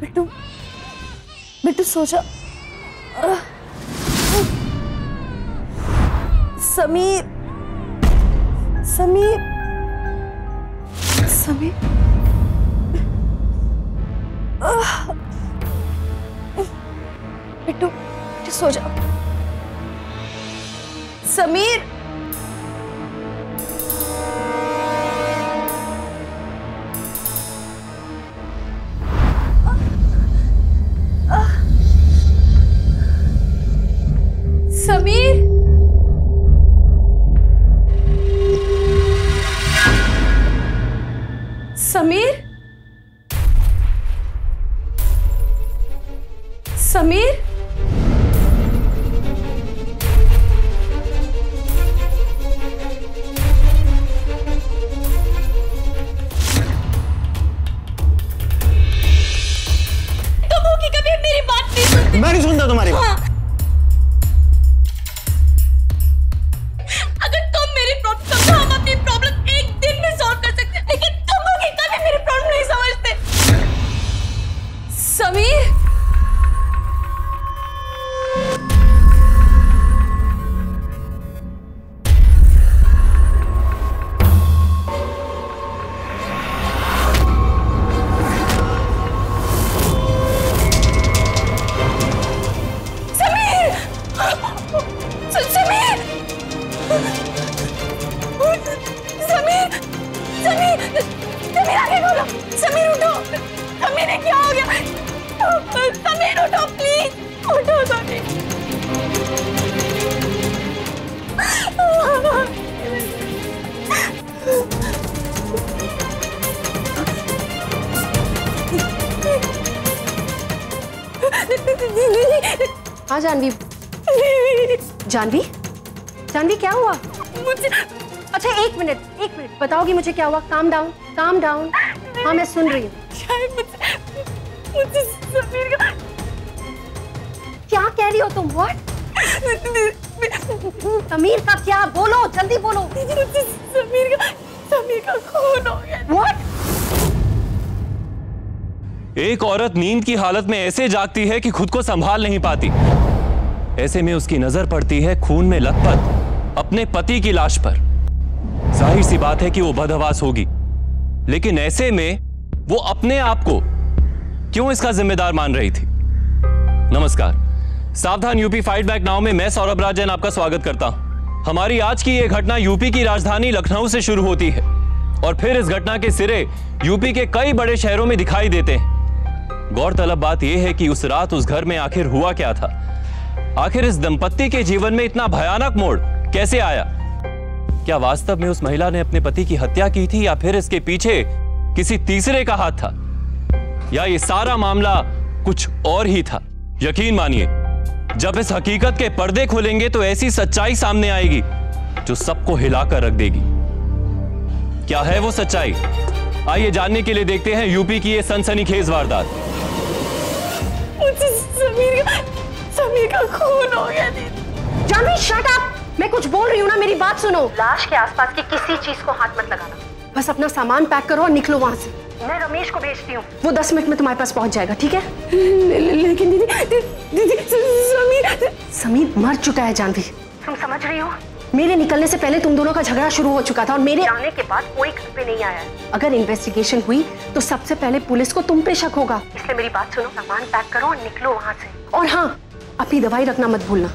बिट्टू, बिट्टू सो जा। समीर, समीर, समीर, बिट्टू, बिट्टू सो जा। समीर, समीर, समीर, समीर, तुम हो कि कभी मेरी बात नहीं सुनते? मैं नहीं सुनता तुम्हारी बात। हाँ। अगर तुम मेरी प्रॉब्लम समझो, हम अपनी प्रॉब्लम एक दिन में सॉल्व कर सकते हैं, लेकिन तुम हो कि कभी मेरी प्रॉब्लम नहीं समझते। समीर, समीर, समीर, समीर आगे बोलो। समीर उठो। समीर ने क्या हो गया? समीर उठो प्लीज, उठो समीर। हाँ जानवी, जानवी, जानवी क्या हुआ? मुझे अच्छा एक मिनट बताओगी मुझे क्या हुआ? Calm down, calm down. हाँ मैं सुन रही हूँ। शायद मुझे समीर का। क्या कह रही हो तुम? व्हाट? समीर का क्या? बोलो जल्दी बोलो। समीर का खून हो गया। व्हाट? एक औरत नींद की हालत में ऐसे जागती है कि खुद को संभाल नहीं पाती। ऐसे में उसकी नजर पड़ती है खून में लथपथ अपने पति की लाश पर। जाहिर सी बात है कि वो बदहवास होगी, लेकिन ऐसे में वो अपने आप को क्यों इसका जिम्मेदार मान रही थी? नमस्कार, सावधान यूपी फाइट बैक नाउ में मैं सौरभ राजन आपका स्वागत करता हूं। हमारी आज की यह घटना यूपी की राजधानी लखनऊ से शुरू होती है और फिर इस घटना के सिरे यूपी के कई बड़े शहरों में दिखाई देते हैं। गौरतलब बात यह है कि उस रात उस घर में आखिर हुआ क्या था? आखिर इस दंपत्ति के जीवन में इतना भयानक मोड़ कैसे आया? क्या वास्तव में उस महिला ने अपने पति की हत्या की थी या फिर इसके पीछे किसी तीसरे का हाथ था, या ये सारा मामला कुछ और ही था? यकीन मानिए, जब इस हकीकत के पर्दे खुलेंगे तो ऐसी सच्चाई सामने आएगी जो सबको हिलाकर रख देगी। क्या है वो सच्चाई? आइए जानने के लिए देखते हैं यूपी की ये सनसनीखेज वारदात। समीर का खून हो गया। जानवी शट अप, मैं कुछ बोल रही हूँ ना, मेरी बात सुनो। लाश के आसपास की किसी चीज को हाथ मत लगाना। बस अपना सामान पैक करो और निकलो वहां से। मैं रमेश को भेजती हूँ, वो 10 मिनट में तुम्हारे पास पहुंच जाएगा, ठीक है? लेकिन दीदी समीर मर चुका है जानवी, तुम समझ रही हो? मेरे निकलने से पहले तुम दोनों का झगड़ा शुरू हो चुका था और मेरे आने के बाद कोई घर पे नहीं आया। अगर इन्वेस्टिगेशन हुई तो सबसे पहले पुलिस को तुम पे शक होगा, इसलिए मेरी बात सुनो, सामान पैक करो और निकलो वहां से। और हाँ, अपनी दवाई रखना मत भूलना,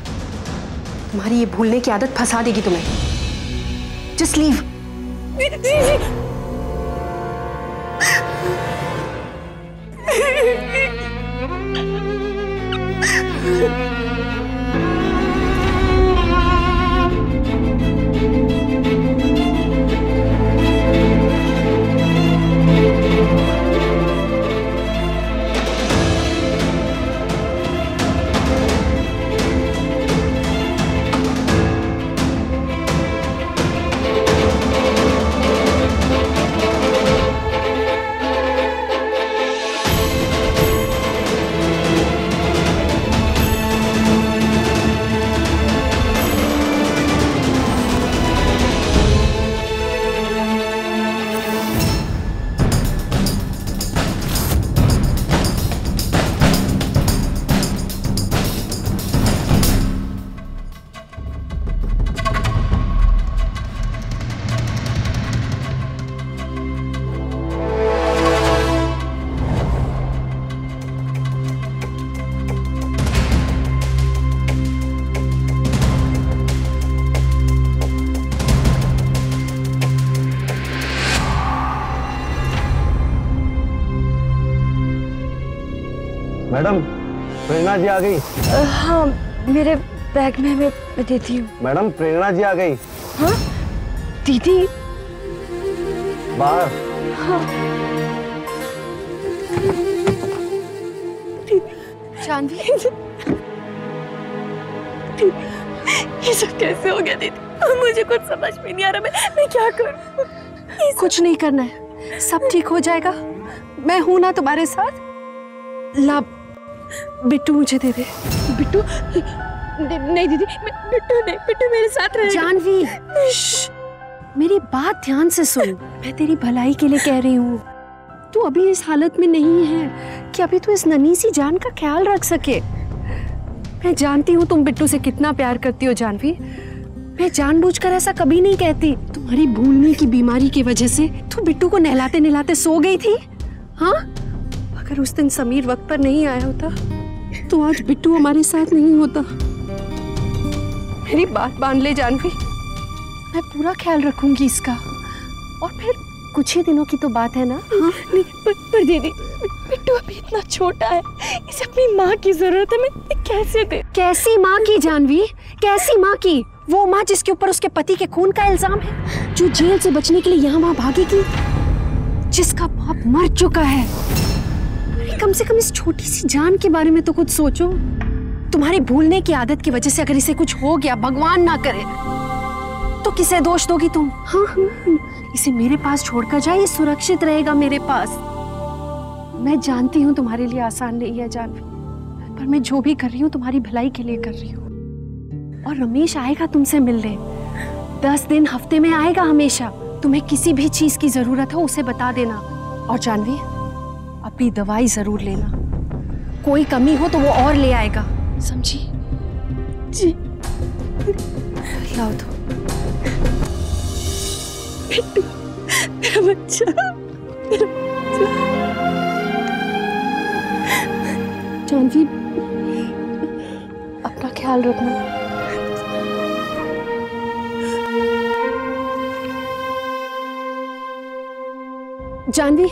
तुम्हारी ये भूलने की आदत फंसा देगी तुम्हें। Just leave. मैडम, प्रेरणा जी आ गई। हाँ, मेरे बैग में मैं देती हूँ। मैडम, प्रेरणा जी आ गई। हाँ दीदी, बाहर। हाँ जानवी, ये सब कैसे हो गया दीदी? मुझे कुछ समझ में नहीं आ रहा, मैं क्या करूं? कुछ नहीं करना है, सब ठीक हो जाएगा। मैं हूं ना तुम्हारे साथ। ला, बिट्टू मुझे दे दे। बिट्टू? नहीं दीदी, बिट्टू मेरे साथ रहेगा। जानवी, मेरी बात ध्यान से सुन। मैं तेरी भलाई के लिए कह रही हूँ। तू अभी इस हालत में नहीं है कि अभी तू इस नन्ही सी जान का ख्याल रख सके। मैं जानती हूँ तुम बिट्टू से कितना प्यार करती हो जानवी। मैं जानबूझकर ऐसा कभी नहीं कहती। तुम्हारी भूलने की बीमारी की वजह से तू बिट्टू को नहलाते नहलाते सो गई थी। हाँ, अगर उस दिन समीर वक्त पर नहीं आया होता तो आज बिट्टू हमारे साथ नहीं होता। मेरी बात मान ले जानवी, मैं पूरा ख्याल रखूंगी इसका। और फिर कुछ ही दिनों की तो बात है ना। हाँ? नहीं, पर दीदी, बिट्टू अभी इतना छोटा है, इसे अपनी माँ की जरूरत है। मैं कैसे दे? कैसी माँ की जानवी, कैसी माँ की? वो माँ जिसके ऊपर उसके पति के खून का इल्जाम है, जो जेल से बचने के लिए यहाँ वहाँ भागेगी, जिसका बाप मर चुका है। अरे कम से कम इस छोटी सी जान के बारे में तो कुछ सोचो। तुम्हारी भूलने की आदत की वजह से अगर इसे कुछ हो गया, भगवान ना करे, तो किसे दोष दोगी तुम? हाँ, इसे मेरे पास छोड़कर जाए, ये सुरक्षित रहेगा मेरे पास। मैं जानती हूँ तुम्हारे लिए आसान नहीं है जानवी, पर मैं जो भी कर रही हूँ तुम्हारी भलाई के लिए कर रही हूँ। और रमेश आएगा तुमसे मिलने, 10 दिन हफ्ते में आएगा हमेशा। तुम्हें किसी भी चीज की जरूरत हो उसे बता देना। और जानवी, अपनी दवाई जरूर लेना, कोई कमी हो तो वो और ले आएगा, समझी? जी। लाओ तो। मेरा बच्चा, जानवी, अपना ख्याल रखना। जानवी,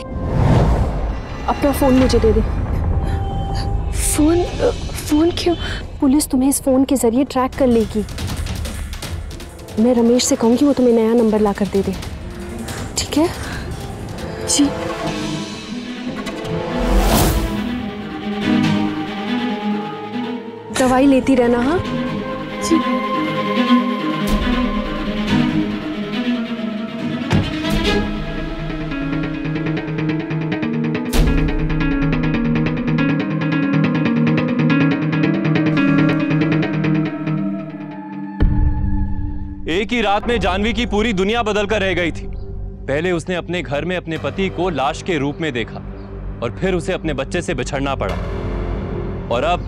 अपना फोन मुझे दे दे। फोन क्यों? पुलिस तुम्हें इस फोन के जरिए ट्रैक कर लेगी। मैं रमेश से कहूंगी वो तुम्हें नया नंबर ला कर दे दे, ठीक है? जी। दवाई लेती रहना। हाँ जी। एक ही रात में जानवी की पूरी दुनिया बदल कर रह गई थी। पहले उसने अपने घर में अपने पति को लाश के रूप में देखा और फिर उसे अपने बच्चे से बिछड़ना पड़ा। और अब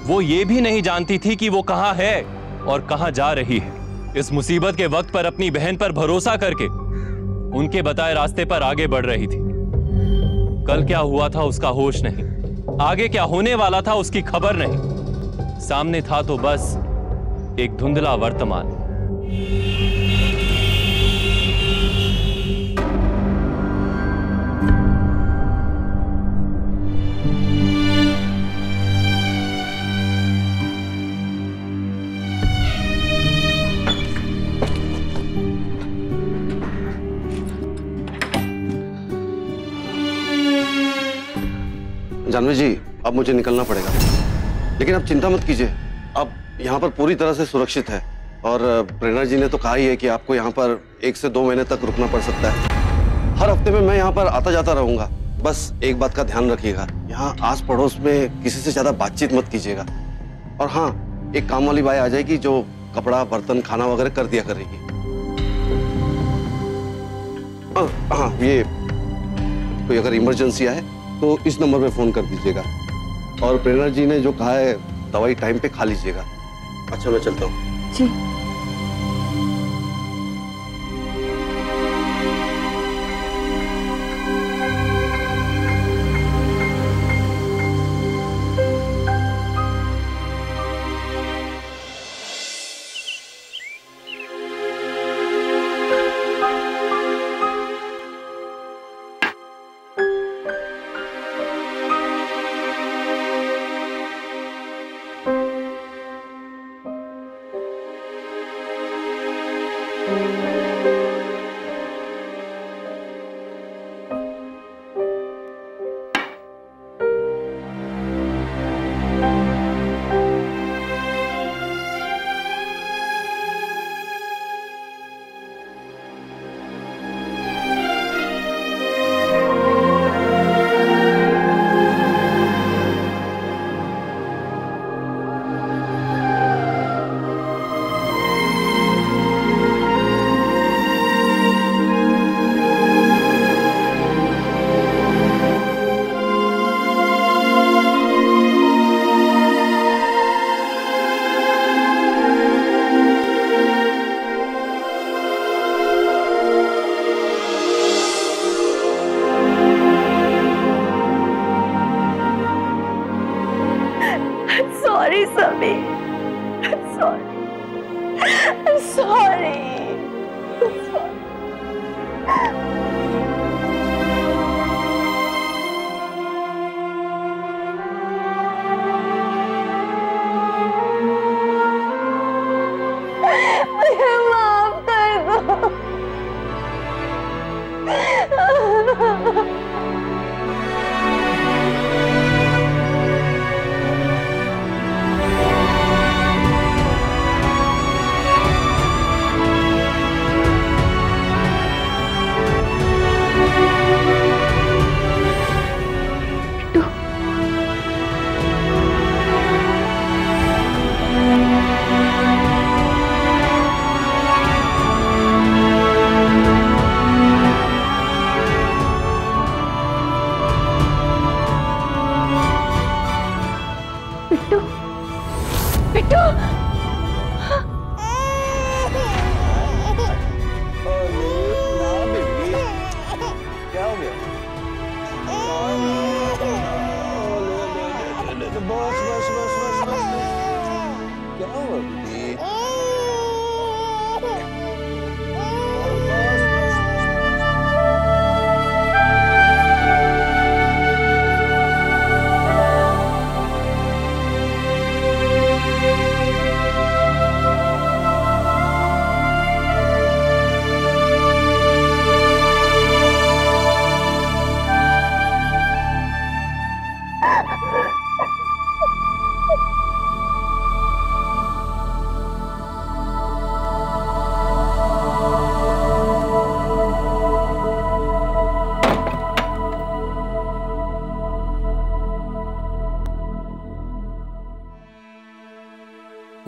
वो ये भी नहीं जानती थी कि वो कहां है और कहां जा रही है। इस मुसीबत के वक्त पर अपनी बहन पर भरोसा करके उनके बताए रास्ते पर आगे बढ़ रही थी। कल क्या हुआ था उसका होश नहीं, आगे क्या होने वाला था उसकी खबर नहीं। सामने था तो बस एक धुंधला वर्तमान। जानवी जी, अब मुझे निकलना पड़ेगा, लेकिन आप चिंता मत कीजिए, अब यहाँ पर पूरी तरह से सुरक्षित है। और प्रेरणा जी ने तो कहा ही है कि आपको यहाँ पर 1 से 2 महीने तक रुकना पड़ सकता है। हर हफ्ते में मैं यहाँ पर आता जाता रहूंगा। बस एक बात का ध्यान रखिएगा, यहाँ आस पड़ोस में किसी से ज्यादा बातचीत मत कीजिएगा। और हाँ, एक काम वाली बाई आ जाएगी जो कपड़ा, बर्तन, खाना वगैरह कर दिया करेगी। हाँ, ये कोई अगर इमरजेंसी आए तो इस नंबर पे फोन कर दीजिएगा। और प्रेरणा जी ने जो कहा है, दवाई टाइम पे खा लीजिएगा। अच्छा, मैं चलता हूँ। जी।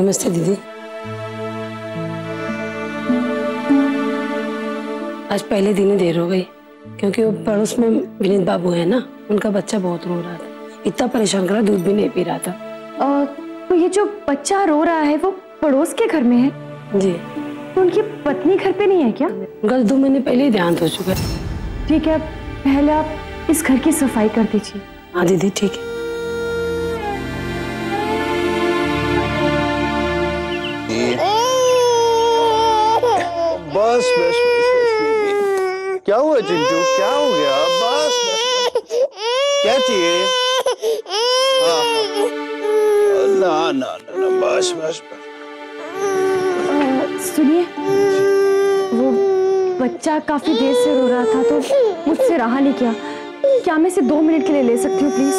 नमस्ते दीदी। आज पहले दिन ही देर हो गई क्योंकि वो पड़ोस में विनीत बाबू है ना, उनका बच्चा बहुत रो रहा था, इतना परेशान कर रहा, दूध भी नहीं पी रहा था। तो ये जो बच्चा रो रहा है वो पड़ोस के घर में है? जी। तो उनकी पत्नी घर पे नहीं है क्या? उनका 2 महीने पहले ही देहांत हो चुका है। ठीक है, पहले आप इस घर की सफाई कर दीजिए। हाँ दीदी ठीक है। बस बस क्या हुआ चिंटू, क्या हो गया? बस क्या चाहिए? ना ना ना बस बस। सुनिए, वो बच्चा काफी देर से रो रहा था तो मुझसे रहा नहीं किया। क्या मैं इसे 2 मिनट के लिए ले सकती हूँ प्लीज?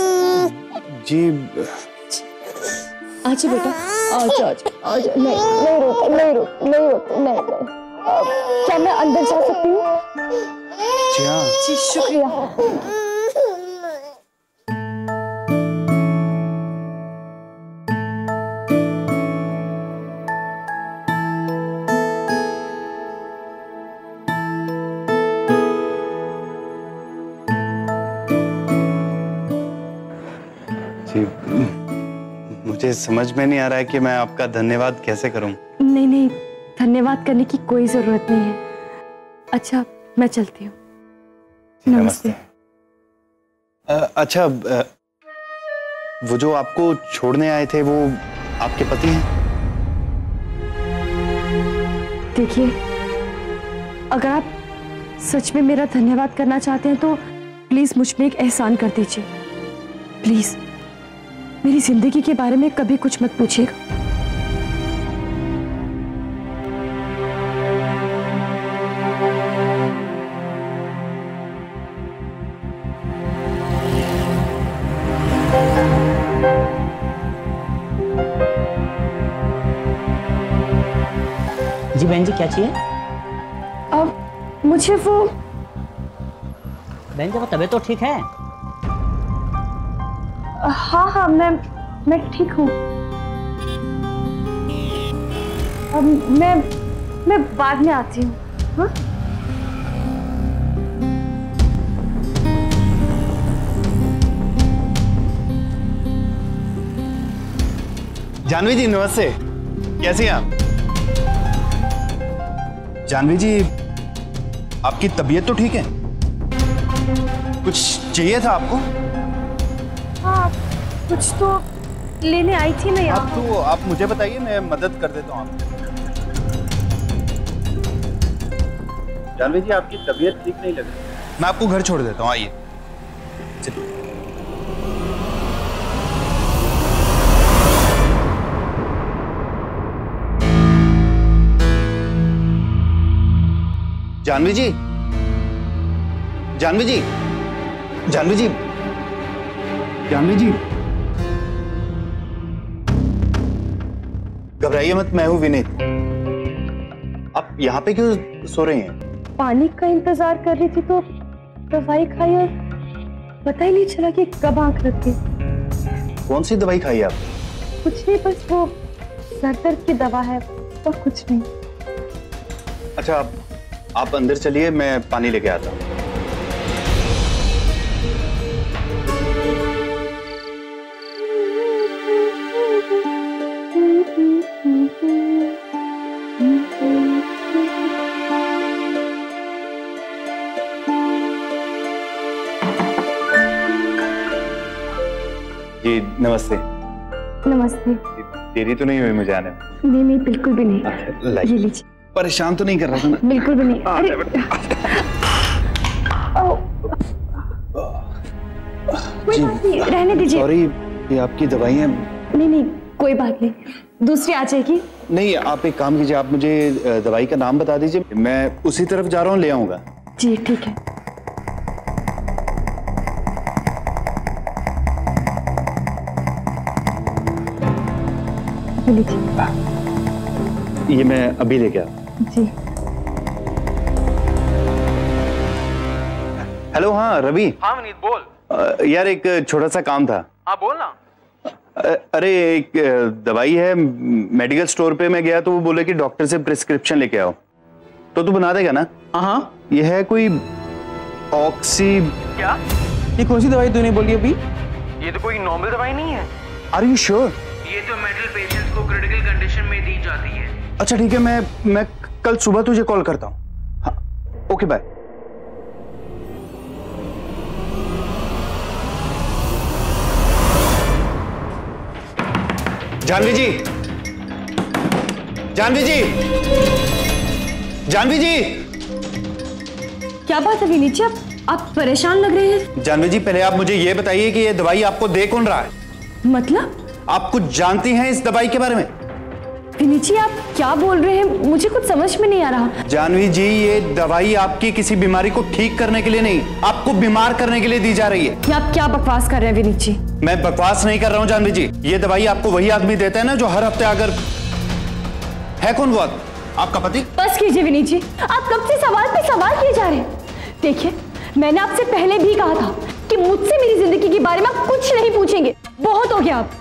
जी आजी बेटा, आजा आजा आजा। नहीं, क्या मैं अंदर जा सकती हूँ? जी शुक्रिया। जी मुझे समझ में नहीं आ रहा है कि मैं आपका धन्यवाद कैसे करूं। नहीं, धन्यवाद करने की कोई जरूरत नहीं है। अच्छा मैं चलती हूँ। नमस्ते। अच्छा वो जो आपको छोड़ने आए थे वो आपके पति हैं? देखिए, अगर आप सच में मेरा धन्यवाद करना चाहते हैं तो प्लीज मुझ में एक एहसान कर दीजिए। प्लीज मेरी जिंदगी के बारे में कभी कुछ मत पूछिएगा। जी बहन जी क्या चाहिए? अब मुझे वो बहन जी वो तबीयत तो ठीक है? हाँ मैं ठीक हूँ। अब मैं बाद में आती हूँ। हाँ? जानवी जी नमस्ते, कैसी हैं आप? जानवी जी आपकी तबीयत तो ठीक है? कुछ चाहिए था आपको? हाँ कुछ तो लेने आई थी मैं यहाँ। तो आप मुझे बताइए, मैं मदद कर देता हूँ आपको। जानवी जी आपकी तबीयत ठीक नहीं लग रही, मैं आपको घर छोड़ देता हूँ, आइए। जानवी जी, जानवी जी, जानवी जी, जानवी जी, घबराइए मत, मैं हूं विनीत। आप यहाँ पे क्यों सो रही हैं? पानी का इंतजार कर रही थी तो दवाई खाई और पता ही नहीं चला कि कब आंख लग गई। कौन सी दवाई खाई आप? कुछ नहीं, बस वो सर दर्द की दवा है और कुछ नहीं। अच्छा आप अंदर चलिए, मैं पानी लेके आता हूँ। जी नमस्ते। नमस्ते। देरी तो नहीं हुई मुझे आने में? नहीं बिल्कुल भी नहीं। ये लीजिए। परेशान तो नहीं कर रहा था ना? बिल्कुल भी नहीं। अरे कोई बात नहीं, रहने दीजिए। सॉरी, ये आपकी दवाइयाँ। नहीं कोई बात नहीं, दूसरी आ जाएगी। नहीं आप एक काम कीजिए, आप मुझे दवाई का नाम बता दीजिए, मैं उसी तरफ जा रहा हूँ, ले आऊंगा। जी ठीक है। ये मैं अभी लेके आता। जी। हेलो, हाँ रवि। हाँ विनीत बोल। यार एक छोटा सा काम था। हाँ बोल ना। अरे एक दवाई है, मेडिकल स्टोर पे मैं गया तो वो बोले कि डॉक्टर से प्रिस्क्रिप्शन लेके आओ, तो तू बना देगा ना? हाँ। ये है कोई ऑक्सी। क्या? ये कौन सी दवाई तूने बोली अभी? ये तो कोई नॉर्मल दवाई नहीं है। Are you sure? ये तो मेंटल पेशेंट्स को क्रिटिकल कंडीशन में दी जाती है। अच्छा ठीक है, मैं कल सुबह तुझे कॉल करता हूँ। हाँ, ओके बाय। जानवी जी, जानवी जी, जानवी जी। क्या बात है विनीत जी, आप परेशान लग रहे हैं। जानवी जी, पहले आप मुझे ये बताइए कि ये दवाई आपको दे कौन रहा है? मतलब? आप कुछ जानती हैं इस दवाई के बारे में? विनीत जी, आप क्या बोल रहे हैं, मुझे कुछ समझ में नहीं आ रहा। जानवी जी, ये दवाई आपकी किसी बीमारी को ठीक करने के लिए नहीं, आपको बीमार करने के लिए दी जा रही है। ये आप क्या बकवास कर रहे हैं विनीत जी? मैं बकवास नहीं कर रहा हूँ जानवी जी। ये दवाई आपको वही आदमी देता है ना जो हर हफ्ते आकर। है कौन वो आदमी? आपका पति? बस कीजिए विनीत जी, आप कब से सवाल पे सवाल किए जा रहे हैं। देखिए, मैंने आपसे पहले भी कहा था कि मुझसे मेरी जिंदगी के बारे में आप कुछ नहीं पूछेंगे। बहुत हो गया आप।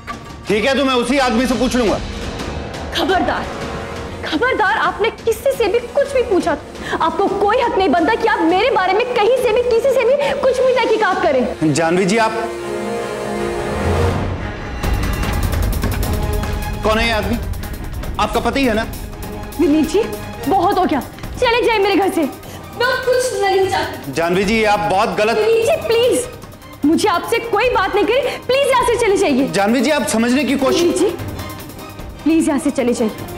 ठीक है, तो मैं उसी आदमी से पूछ लूंगा। खबरदार, खबरदार, आपने किसी से भी कुछ भी पूछा, आपको कोई हक नहीं बनता कि आप मेरे बारे में कहीं से भी किसी से भी कुछ भी तहकीकात करें। जानवी जी, आप कौन है ये आदमी? आपका पति है ना? विनीत जी, बहुत हो गया, चले जाइए मेरे घर से, मैं कुछ नहीं चाहती। जानवी जी, आप बहुत गलत। विनीत जी प्लीज, मुझे आपसे कोई बात नहीं करी, प्लीज यहाँ से चले जाइए। जानवी जी, आप समझने की कोशिश। विनीत जी प्लीज यहाँ से चले जाइए।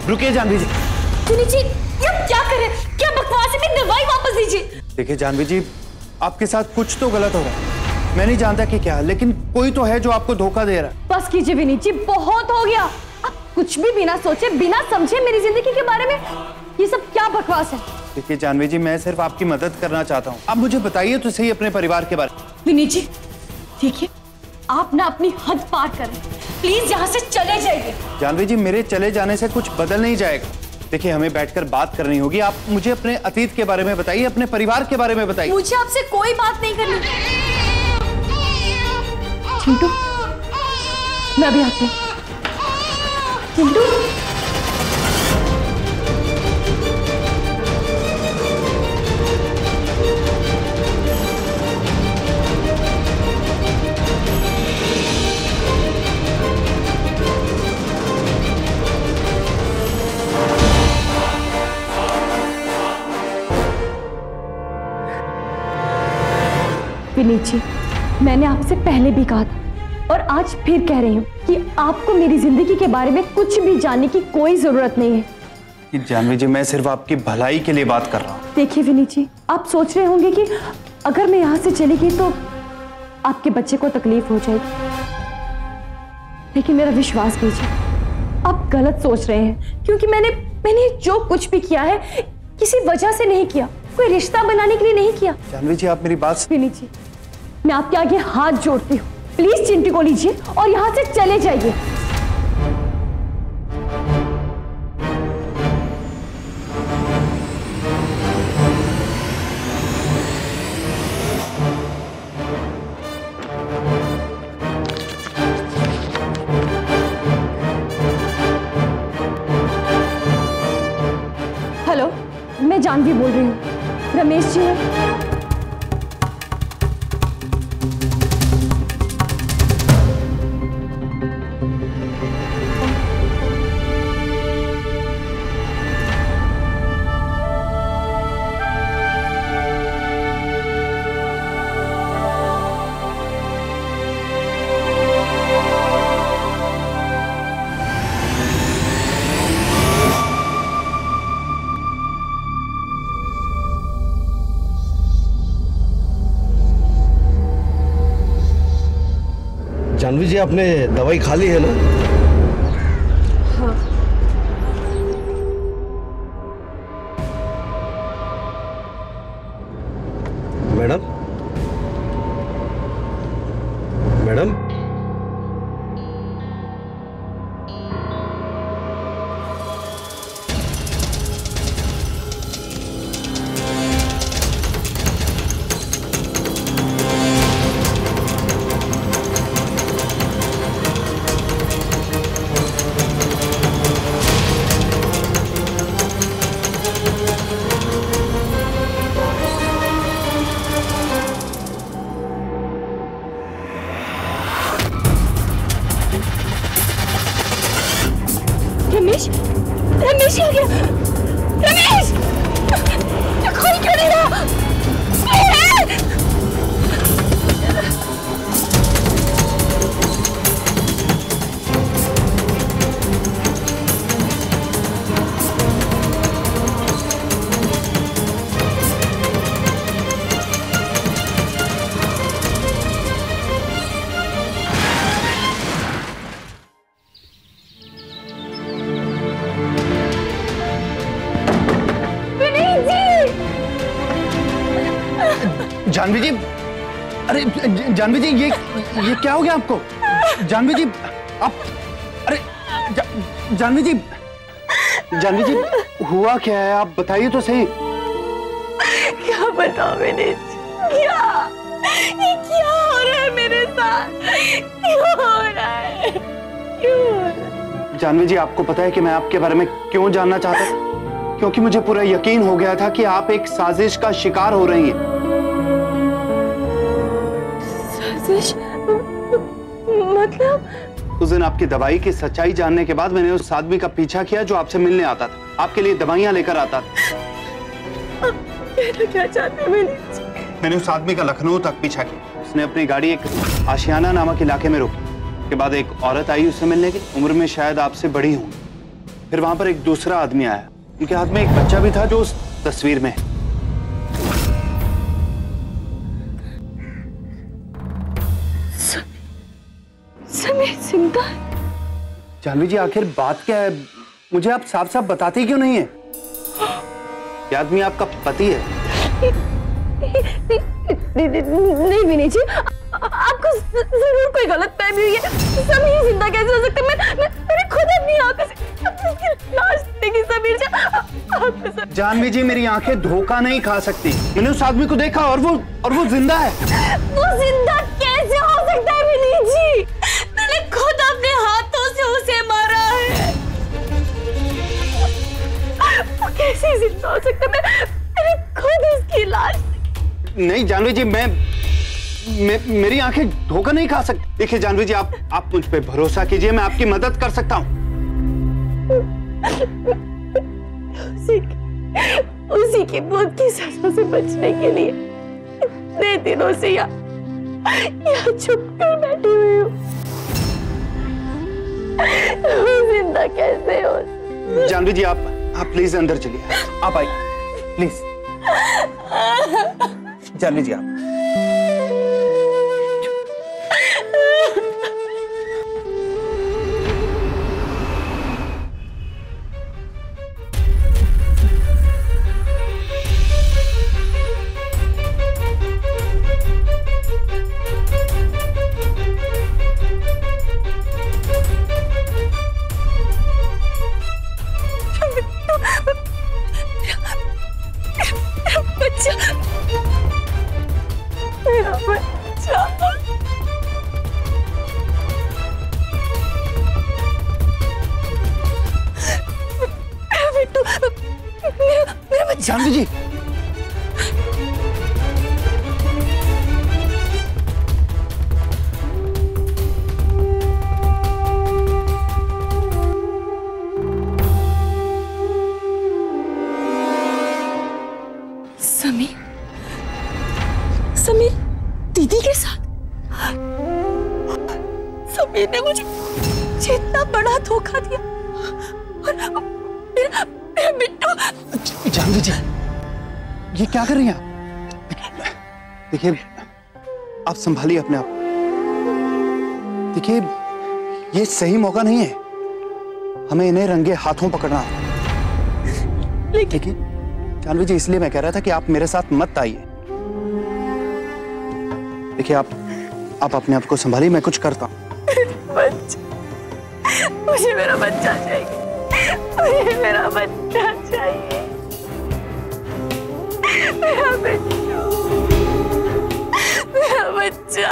रुकिए जानवी जी। विनीत जी, ये आप क्या कर रहे हैं? क्या बकवास है? मेरी दवाई वापस दीजिए। देखिए जानवी जी, आपके साथ कुछ तो गलत हो रहा है। मैं नहीं जानता कि क्या, लेकिन कोई तो है जो आपको धोखा दे रहा है। बस कीजिए विनीत जी, बहुत हो गया। आप कुछ भी बिना सोचे बिना समझे मेरी जिंदगी के बारे में ये सब क्या बकवास है? देखिए जानवी जी, मैं सिर्फ आपकी मदद करना चाहता हूँ। आप मुझे बताइए तो सही अपने परिवार के बारे में। विनीत जी देखिए, आप ना अपनी हद पार कर रहे हैं, प्लीज यहाँ से चले जाइए। जानवी जी, मेरे चले जाने से कुछ बदल नहीं जाएगा। देखिए, हमें बैठकर बात करनी होगी। आप मुझे अपने अतीत के बारे में बताइए, अपने परिवार के बारे में बताइए। मुझे आपसे कोई बात नहीं करनी। चिंटू, मैं अभी आती हूँ। चिंटू, विनीत जी, मैंने आपसे पहले भी कहा था और आज फिर कह रही हूँ कि आपको मेरी जिंदगी के बारे में कुछ भी जानने की कोई जरूरत नहीं है। जानवी जी, मैं सिर्फ आपकी भलाई के लिए बात कर रहा हूँ। देखिए विनीत जी, आप सोच रहे होंगे कि अगर मैं यहाँ से चली गई तो आपके बच्चे को तकलीफ हो जाएगी, लेकिन मेरा विश्वास कीजिए, आप गलत सोच रहे हैं। क्योंकि मैंने जो कुछ भी किया है किसी वजह से नहीं किया, कोई रिश्ता बनाने के लिए नहीं किया। जानवी जी, आप मेरी बात। विनीत जी, मैं आपके आगे हाथ जोड़ती हूँ, प्लीज चिंटू को लीजिए और यहाँ से चले जाइए। हेलो, मैं जानवी बोल रही हूँ। रमेश जी हैं? जी आपने दवाई खा ली है ना? हाँ। मैडम, मैडम, रमेश, रमेश आ गया। रमेश, खोल क्यों नहीं रहा? जानवी जी, अरे जानवी जी, ये क्या हो गया आपको? जानवी जी, आप, अरे जानवी जी, जानवी जी, हुआ क्या है? आप बताइए तो सही। क्या बताओ मैंने? क्या हो रहा है मेरे साथ? क्यों हो रहा है? क्यों हो रहा है? जानवी जी, आपको पता है कि मैं आपके बारे में क्यों जानना चाहता था? क्योंकि मुझे पूरा यकीन हो गया था कि आप एक साजिश का शिकार हो रही हैं। साजिश? मतलब? उस दिन आपकी दवाई की सच्चाई जानने के बाद मैंने उस आदमी का पीछा किया जो आपसे मिलने आता था, आपके लिए दवाइयां लेकर आता था। कहना क्या चाहते हैं? मैंने उस आदमी का लखनऊ तक पीछा किया। उसने अपनी गाड़ी एक आशियाना नामक इलाके में रोकी। के बाद एक औरत आई उससे मिलने की, उम्र में शायद आपसे बड़ी होंगी। फिर वहां पर एक दूसरा आदमी आया, उनके हाथ में एक बच्चा भी था जो उस तस्वीर में है। समीर जिंदा है? जानवी जी, आखिर बात क्या है? मुझे आप साफ साफ बताते क्यों नहीं है? ये आदमी आपका पति है? नहीं विनय जी, आपको जरूर कोई गलत फहमी हुई है। समीर जिंदा कैसे हो सकता है? मैंने खुद अपनी आंखों से उसकी लाश देखी। समीर जी, जानवी जी, मेरी आंखें धोखा नहीं खा सकती। मैंने उस आदमी को देखा और वो जिंदा है। वो जिंदा कैसे हो सकता है विनय जी? मैंने खुद अपने हाथों से उसे मारा है। वो कैसे जिंदा हो सकता है? मैंने खुद उसकी लाश। नहीं जानवी जी, मेरी आंखें धोखा नहीं खा सकती। देखिए जानवी जी, आप मुझ पे भरोसा कीजिए, मैं आपकी मदद कर सकता हूँ। उसी की मौत की सजा से बचने के लिए इतने दिनों से यहाँ छुप कर बैठी हुई हूँ। जिंदा कैसे हो? जानवी जी, आप प्लीज अंदर चलिए। आप आइए प्लीज। जानवी जी, आप जानवी जी, समीर दीदी के साथ? समीर ने मुझे इतना बड़ा धोखा दिया और मेरा बिट्टू। जानवी जी, ये क्या कर रही हैं आप? देखिए, आप संभालिए अपने आप। देखिए, ये सही मौका नहीं है, हमें इन्हें रंगे हाथों पकड़ना। लेकिन जानवी जी, इसलिए मैं कह रहा था कि आप मेरे साथ मत आइए। देखिए, आप अपने आप को संभालिए, मैं कुछ करता हूँ। मुझे मेरा बच्चा चाहिए, मुझे मेरा बच्चा चाहिए, मेरा बच्चा, मेरा बच्चा।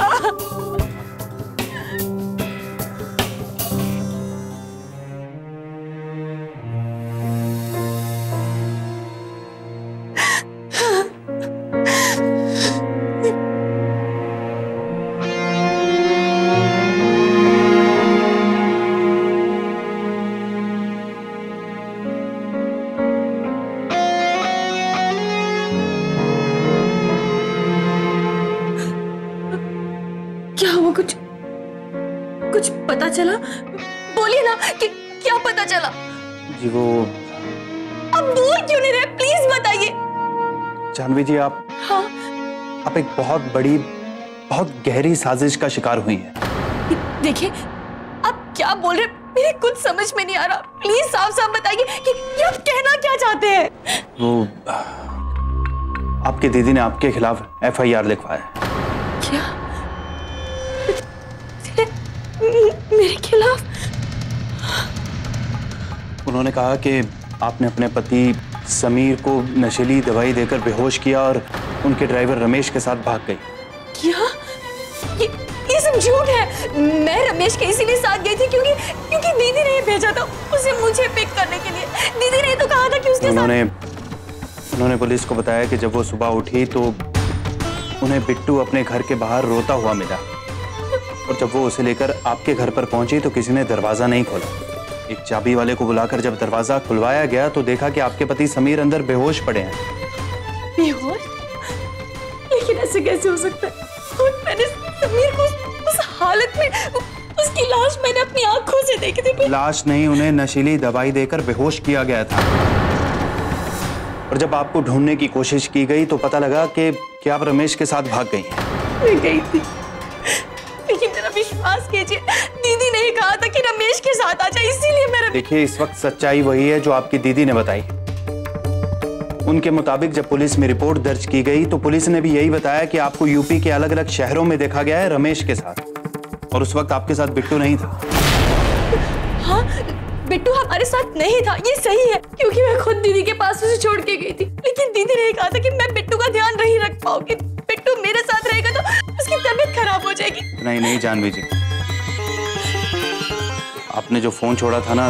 क्या हुआ? कुछ पता चला? बोलिए ना कि क्या पता चला? जी वो, आप बोल क्यों नहीं रहे? प्लीज बताइए। जानवी जी, हाँ? आप एक बहुत बड़ी, बहुत गहरी साजिश का शिकार हुई हैं। देखिए, आप क्या बोल रहे हैं? मेरे कुछ समझ में नहीं आ रहा। प्लीज साफ साफ बताइए कि आप कहना क्या चाहते हैं? वो, आपकी दीदी ने आपके खिलाफ FIR लिखवाया। क्या? मेरे खिलाफ? उन्होंने कहा कि आपने अपने पति समीर को नशीली दवाई देकर बेहोश किया और उनके ड्राइवर रमेश के साथ भाग गई। क्या? ये सब झूठ है। मैं रमेश के इसीलिए साथ गई थी क्योंकि दीदी ने भेजा था उसे मुझे पिक करने के लिए। दीदी ने तो कहा था कि उसके उन्होंने पुलिस को बताया कि जब वो सुबह उठी तो उन्हें बिट्टू अपने घर के बाहर रोता हुआ मिला, और जब वो उसे लेकर आपके घर पर पहुंची तो किसी ने दरवाजा नहीं खोला। एक चाबी वाले को बुलाकर जब दरवाजा खुलवाया गया तो देखा कि आपके पति समीर अंदर बेहोश पड़े हैं। बेहोश? लेकिन ऐसे कैसे हो सकता है? और मैंने समीर को उस हालत में, उसकी लाश मैंने अपनी आंखों से देखी थी। लाश नहीं, उन्हें नशीली दवाई देकर बेहोश किया गया था। और जब आपको ढूंढने की कोशिश की गई तो पता लगा कि आप रमेश के साथ भाग गई हैं। मैं गई थी, लेकिन मेरा विश्वास कीजिए, दीदी ने ही कहा था कि रमेश के साथ आ जाए, इसीलिए मेरा। देखिए, इस वक्त सच्चाई वही है जो आपकी दीदी ने बताई। उनके मुताबिक जब पुलिस में रिपोर्ट दर्ज की गई तो पुलिस ने भी यही बताया कि आपको यूपी के अलग अलग शहरों में देखा गया है रमेश के साथ, और उस वक्त आपके साथ बिट्टू नहीं था। हाँ, बिट्टू हमारे साथ नहीं था, ये सही है, क्योंकि मैं खुद दीदी के पास उसे छोड़ के गई थी। लेकिन दीदी ने कहा था कि मैं बिट्टू का ध्यान नहीं रख पाऊंगी, बिट्टू मेरे साथ रहेगा तो उसकी तबीयत खराब हो जाएगी। नहीं जानवी जी, आपने जो फोन छोड़ा था ना,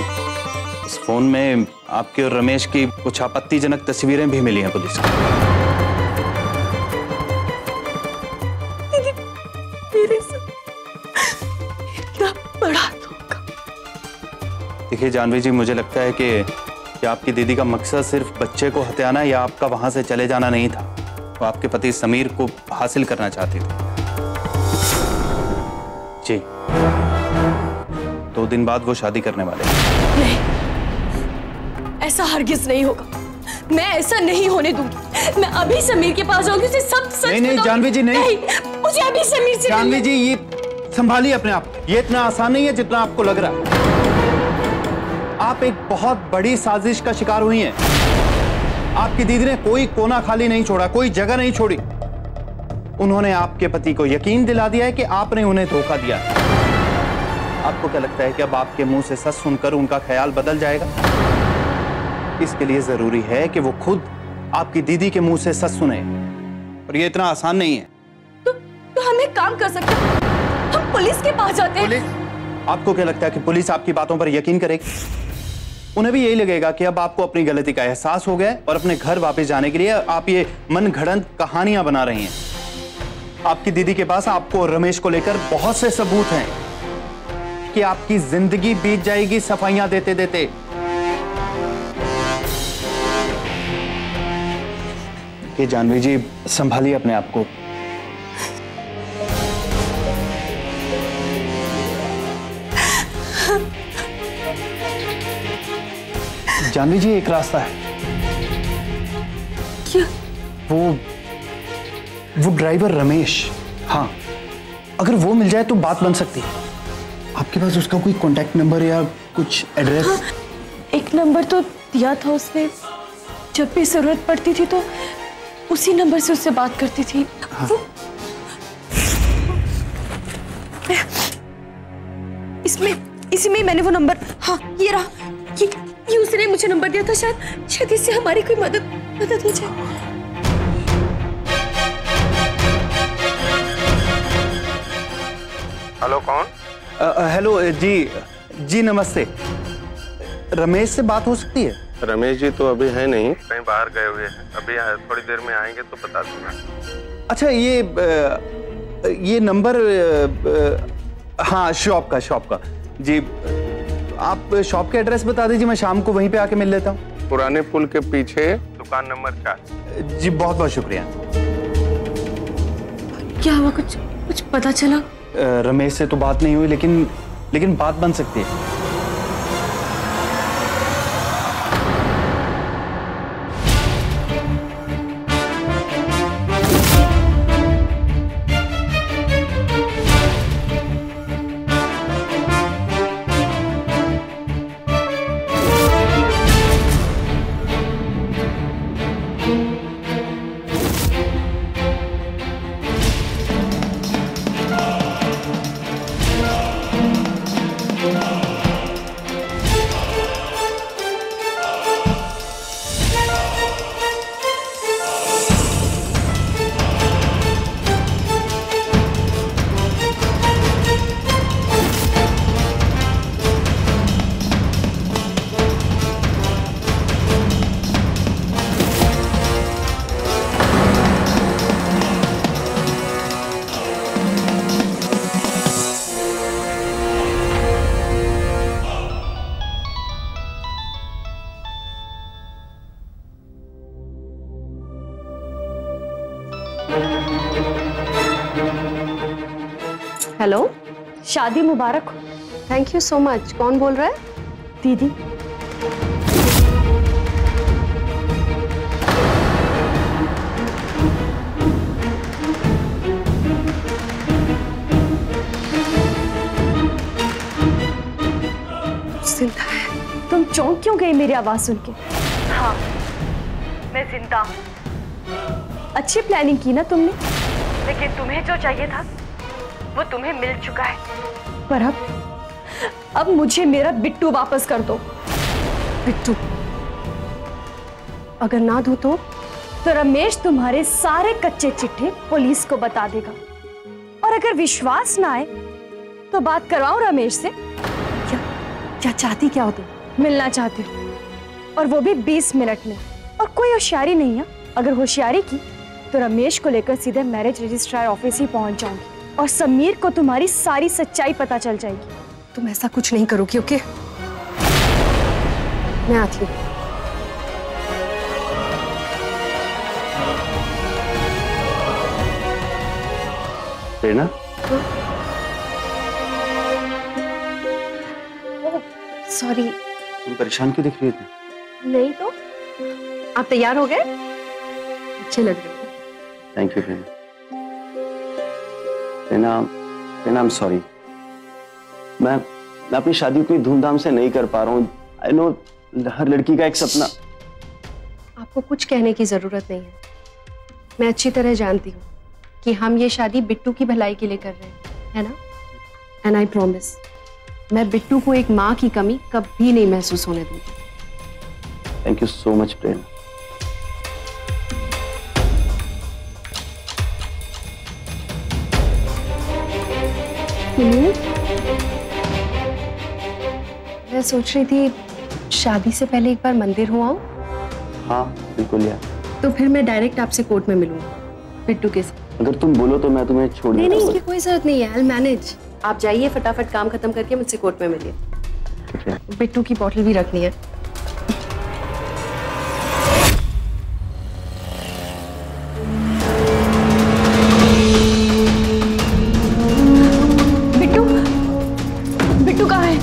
इस फोन में आपके और रमेश की कुछ आपत्तिजनक तस्वीरें भी मिली हैं पुलिस को। दीदी मेरे साथ इतना बड़ा धोखा। देखिए जानवी जी, मुझे लगता है कि आपकी दीदी का मकसद सिर्फ बच्चे को हत्याना या आपका वहां से चले जाना नहीं था। वो आपके पति समीर को हासिल करना चाहती थी। जी, 2 दिन बाद वो शादी करने वाले। नहीं, ऐसा हरगिज नहीं होगा। मैं ऐसा नहीं होने दूंगी। मैं अभी समीर के पास जाऊंगी, उसे सब सच नहीं जानवी जी, नहीं, मुझे अभी समीर से। जानवी जी, ये संभालिए अपने आप। ये इतना आसान नहीं है जितना आपको लग रहा है। आप एक बहुत बड़ी साजिश का शिकार हुई हैं। आपकी दीदी ने कोई कोना खाली नहीं छोड़ा, कोई जगह नहीं छोड़ी। उन्होंने आपके पति को यकीन दिला दिया है कि आपने उन्हें धोखा दिया। आपको क्या लगता है कि अब आपके मुंह से सच सुनकर उनका ख्याल बदल जाएगा? इसके लिए जरूरी है कि वो खुद आपकी दीदी के मुंह से सच सुने, और ये इतना आसान नहीं है। तो हम एक काम कर सकते हैं, हम पुलिस के पास जाते हैं। आपको क्या लगता है कि पुलिस आपकी बातों पर यकीन करेगी? उन्हें भी यही लगेगा कि अब आपको अपनी गलती का एहसास हो गया और अपने घर वापस जाने के लिए आप ये मनगढ़ंत कहानियां बना रही हैं। आपकी दीदी के पास आपको और रमेश को लेकर बहुत से सबूत हैं कि आपकी जिंदगी बीत जाएगी सफाइयां देते देते। कि जानवी जी, संभालिए अपने आप को। जानवी जी, एक रास्ता है। क्या? वो ड्राइवर रमेश, हाँ, अगर वो मिल जाए तो बात बन सकती है। आपके पास उसका कोई कांटेक्ट नंबर या कुछ एड्रेस? हाँ, एक नंबर तो दिया था उसने, जब भी जरूरत पड़ती थी तो उसी नंबर से उससे बात करती थी। हाँ। इसमें मैंने वो नंबर, हाँ ये रहा, ये उसने मुझे नंबर दिया था, शायद इससे हमारी कोई मदद हो जाए। हेलो, कौन? हेलो जी नमस्ते। रमेश से बात हो सकती है? रमेश जी तो अभी है नहीं, कहीं बाहर गए हुए हैं। अभी थोड़ी देर में आएंगे तो बता दूंगा। अच्छा, ये नंबर, हाँ शॉप का जी। आप शॉप का एड्रेस बता दीजिए, मैं शाम को वहीं पे आके मिल लेता हूँ। पुराने पुल के पीछे, दुकान नंबर 4। जी बहुत बहुत शुक्रिया। क्या हुआ, कुछ पता चला? रमेश से तो बात नहीं हुई, लेकिन बात बन सकती है। हेलो, शादी मुबारक हो। Thank you so much. कौन बोल रहा है? दीदी। जिंदा है? तुम चौंक क्यों गई मेरी आवाज सुन के? हाँ, मैं जिंदा हूँ। अच्छी प्लानिंग की ना तुमने, लेकिन तुम्हें जो चाहिए था वो तुम्हें मिल चुका है। पर अब मुझे मेरा बिट्टू वापस कर दो। बिट्टू? अगर ना दो तो रमेश तुम्हारे सारे कच्चे चिट्ठे पुलिस को बता देगा, और अगर विश्वास ना आए तो बात करवाओ रमेश से। क्या चाहती क्या हो तुम? मिलना चाहती हूँ, और वो भी 20 मिनट में। और कोई होशियारी नहीं है, अगर होशियारी की तो रमेश को लेकर सीधे मैरिज रजिस्ट्रार ऑफिस ही पहुंच जाऊंगी, और समीर को तुम्हारी सारी सच्चाई पता चल जाएगी। तुम ऐसा कुछ नहीं करोगी, ओके? मैं आती हूँ। प्रेरणा, सॉरी। तुम परेशान क्यों दिख रही थी? नहीं तो। आप तैयार हो गए? अच्छे लग रहे हो। Thank you Prerna. Prerna, I am sorry. मैं अपनी शादी को धूमधाम से नहीं कर पा रहा हूँ। आई नो, हर लड़की का एक सपना। आपको कुछ कहने की जरूरत नहीं है। मैं अच्छी तरह जानती हूँ कि हम ये शादी बिट्टू की भलाई के लिए कर रहे हैं, है ना? एंड आई प्रॉमिस, मैं बिट्टू को एक माँ की कमी कभी नहीं महसूस होने दूंगी। थैंक यू सो मच प्रेरणा। मैं सोच रही थी शादी से पहले एक बार मंदिर हो आऊं। हाँ बिल्कुल यार। तो फिर मैं डायरेक्ट आपसे कोर्ट में मिलूंगी बिट्टू के साथ। अगर तुम बोलो तो मैं तुम्हें छोड़ दूंगा। नहीं, इसकी कोई जरूरत नहीं है। I'll manage। आप जाइए, फटाफट काम खत्म करके मुझसे कोर्ट में मिलिए। बिट्टू की बोतल भी रखनी है। बिट्टू कहाँ है?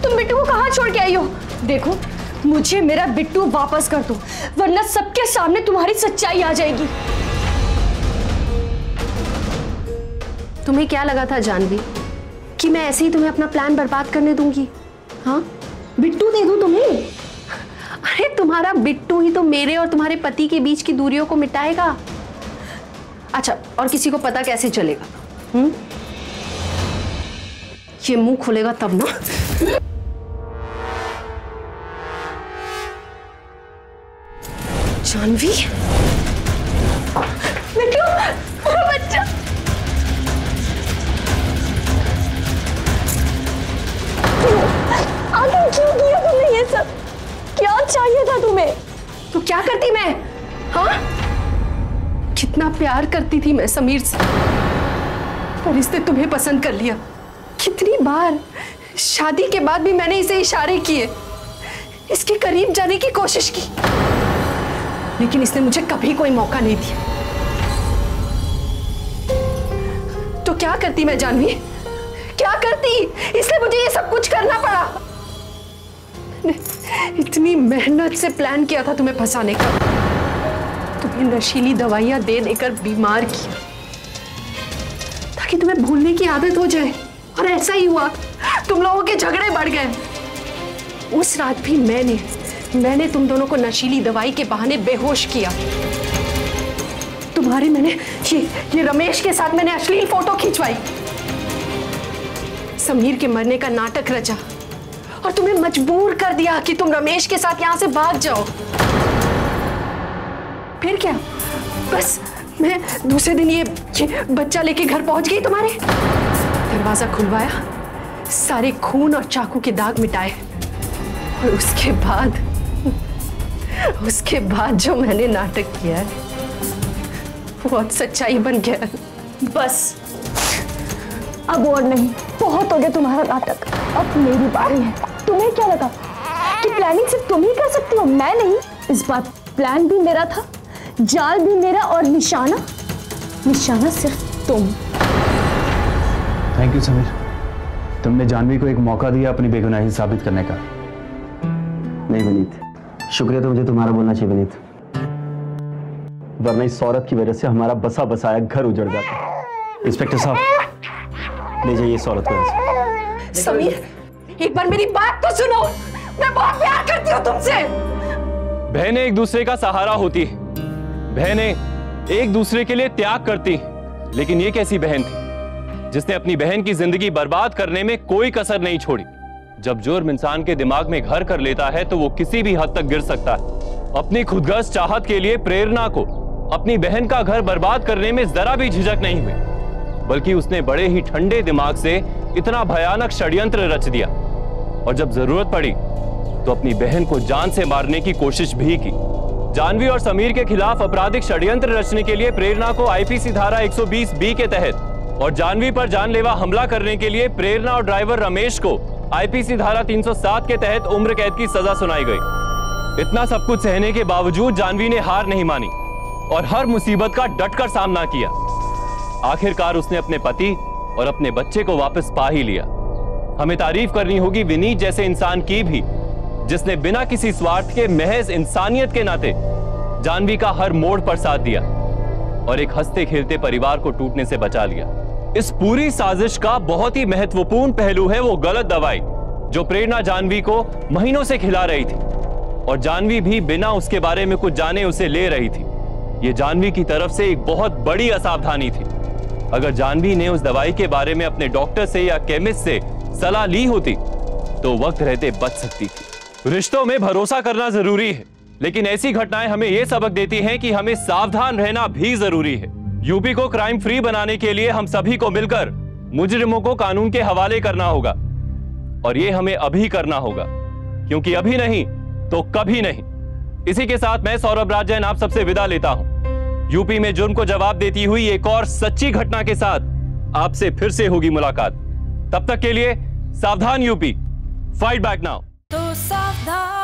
तुम बिट्टू को कहाँ छोड़ के आई हो? देखो, मुझे मेरा बिट्टू वापस कर दो, वरना सबके सामने तुम्हारी सच्चाई आ जाएगी। तुम्हें क्या लगा था जानवी कि मैं ऐसे ही तुम्हें अपना प्लान बर्बाद करने दूंगी? हाँ, बिट्टू दे दूं तुम्हें? अरे तुम्हारा बिट्टू ही तो मेरे और तुम्हारे पति के बीच की दूरियों को मिटाएगा। अच्छा, और किसी को पता कैसे चलेगा? ये मुंह खोलेगा तब ना। जानवी, बिट्टू, मेरा बच्चा। आखिर क्यों किया तुमने ये सब? क्या चाहिए था तुम्हें? तो क्या करती मैं? हाँ, कितना प्यार करती थी मैं समीर से, पर इसने तुम्हें पसंद कर लिया। कितनी बार शादी के बाद भी मैंने इसे इशारे किए, इसके करीब जाने की कोशिश की, लेकिन इसने मुझे कभी कोई मौका नहीं दिया। तो क्या करती मैं जानवी? क्या करती? इसलिए मुझे ये सब कुछ करना पड़ा। इतनी मेहनत से प्लान किया था तुम्हें फंसाने का, तुम्हें नशीली दवाइयां दे देकर बीमार किया ताकि तुम्हें भूलने की आदत हो जाए, और ऐसा ही हुआ। तुम लोगों के झगड़े बढ़ गए। उस रात भी मैंने तुम दोनों को नशीली दवाई के बहाने बेहोश किया। तुम्हारे मैंने ये रमेश के साथ मैंने अश्लील फोटो खिंचवाई, समीर के मरने का नाटक रचा, और तुम्हें मजबूर कर दिया कि तुम रमेश के साथ यहां से भाग जाओ। फिर क्या, बस मैं दूसरे दिन ये बच्चा लेके घर पहुंच गई तुम्हारे। दरवाजा खुलवाया, सारे खून और चाकू के दाग मिटाए, और उसके बाद जो मैंने नाटक किया है वो अब सच्चाई बन गया। बस अब और नहीं, बहुत हो गया तुम्हारा नाटक। अब मेरी बारी है। तुम्हें क्या लगा कि प्लानिंग सिर्फ तुम ही कर सकती हो, मैं नहीं? इस बार प्लान भी मेरा था, जाल भी मेरा, और निशाना सिर्फ तुम। थैंक यू समीर, तुमने जानवी को एक मौका दिया अपनी बेगुनाही साबित करने का। नहीं विनीत, शुक्रिया तो मुझे तुम्हारा बोलना चाहिए विनीत, वरना इस औरत की वजह से हमारा बसा बसाया घर उजड़ जाता। इंस्पेक्टर साहब, ले जाइए इस औरत को। समीर, एक बार मेरी बात तो सुनो, मैं बहुत प्यार करती हूँ तुमसे। बहनें एक दूसरे का सहारा होती है, बहनें एक दूसरे के लिए त्याग करती, लेकिन ये कैसी बहन थी जिसने अपनी बहन की जिंदगी बर्बाद करने में कोई कसर नहीं छोड़ी। जब जुर्म इंसान के दिमाग में घर कर लेता है तो वो किसी भी हद तक गिर सकता है। अपनी खुदगर्ज चाहत के लिए प्रेरणा को अपनी बहन का घर बर्बाद करने में जरा भी झिझक नहीं हुई, बल्कि उसने बड़े ही ठंडे दिमाग से इतना भयानक षड्यंत्र रच दिया, और जब जरूरत पड़ी तो अपनी बहन को जान से मारने की कोशिश भी की। जानवी और समीर के खिलाफ आपराधिक षड्यंत्र रचने के लिए प्रेरणा को आईपीसी धारा 120B के तहत, और जानवी पर जानलेवा हमला करने के लिए प्रेरणा और ड्राइवर रमेश को आईपीसी धारा 307 के तहत उम्र कैद की सजा सुनाई गई। इतना सब कुछ सहने के बावजूद जानवी ने हार नहीं मानी और हर मुसीबत का डटकर सामना किया। आखिरकार उसने अपने पति और अपने बच्चे को वापस पा ही लिया। हमें तारीफ करनी होगी विनीत जैसे इंसान की भी, जिसने बिना किसी स्वार्थ के महज इंसानियत के नाते जानवी का हर मोड़ पर साथ दिया और एक हंसते खेलते परिवार को टूटने से बचा लिया। इस पूरी साजिश का बहुत ही महत्वपूर्ण पहलू है वो गलत दवाई जो प्रेरणा जानवी को महीनों से खिला रही थी, और जानवी भी बिना उसके बारे में कुछ जाने उसे ले रही थी। ये जानवी की तरफ से एक बहुत बड़ी असावधानी थी। अगर जानवी ने उस दवाई के बारे में अपने डॉक्टर से या केमिस्ट से सलाह ली होती तो वक्त रहते बच सकती थी। रिश्तों में भरोसा करना जरूरी है, लेकिन ऐसी घटनाएं हमें यह सबक देती हैं कि हमें सावधान रहना भी जरूरी है। यूपी को क्राइम फ्री बनाने के लिए हम सभी को मिलकर मुजरिमों को कानून के हवाले करना होगा, और ये हमें अभी करना होगा, क्योंकि अभी नहीं तो कभी नहीं। इसी के साथ मैं सौरभ राज जैन आप सबसे विदा लेता हूं। यूपी में जुर्म को जवाब देती हुई एक और सच्ची घटना के साथ आपसे फिर से होगी मुलाकात। तब तक के लिए सावधान यूपी, फाइट बैक नाउ। तो सावधान।